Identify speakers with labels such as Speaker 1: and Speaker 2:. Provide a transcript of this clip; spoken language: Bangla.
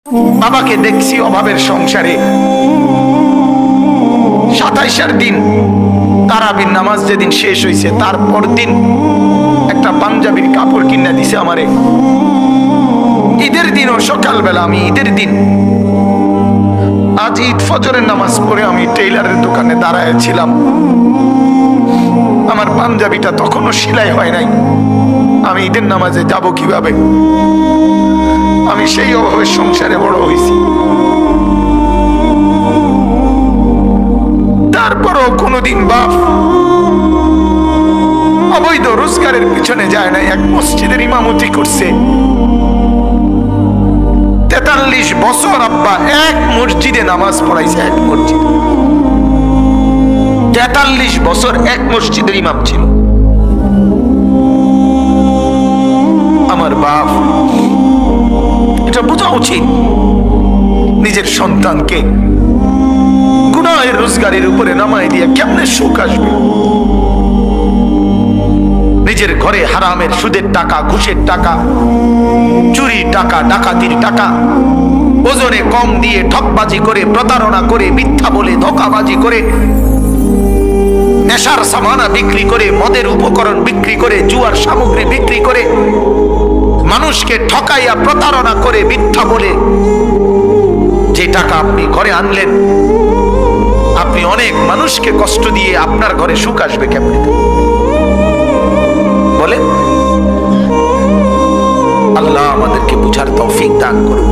Speaker 1: বাবাকে দেখছি অভাবের সংসারে। 27 দিন তারাবির নামাজ যেদিন শেষ হয়েছে তারপর দিন একটা পাঞ্জাবির কাপড় কিনে দিছে আমারে। ঈদের দিনও সকালবেলা, আমি ঈদের দিন আজ ঈদ ফজরের নামাজ পড়ে আমি টেইলারের দোকানে দাঁড়ায় ছিলাম। আমার পাঞ্জাবিটা তখনও সেলাই হয় নাই। আমি ঈদের নামাজে যাব কিভাবে? আমি সেই অভাবের সংসারে বড় হয়েছি। তারপরও কোনোদিন বাপ অবৈধ রোজগারের পিছনে যায় নাই। এক মসজিদের ইমামতি করছে 43 বছর। আব্বা এক মসজিদে নামাজ পড়াইছে, এক মসজিদ। 43 বছর এক মসজিদের ইমাম ছিল আমার বাপ। এটা বোঝা উচিত নিজের সন্তানকে গুনাহের রোজগারের উপরে নামাই দিয়ে কেমনে সুখ আসবে? নিজের ঘরে হারামের সুদের টাকা, ঘুষের টাকা, চুরির টাকা, ডাকাতির টাকা, ওজনে কম দিয়ে ঠকবাজি করে, প্রতারণা করে, মিথ্যা বলে, ধোঁকাবাজি করে, নেশার সামানা বিক্রি করে, মদের উপকরণ বিক্রি করে, জুয়ার সামগ্রী বিক্রি করে, মানুষকে ঠকাইয়া প্রতারণা করে, মিথ্যা বলে যে টাকা আপনি ঘরে আনলেন, আপনি অনেক মানুষকে কষ্ট দিয়ে আপনার ঘরে সুখ আসবে কেমনে বলেন? আল্লাহ আমাদেরকে বুঝার তৌফিক দান করুন।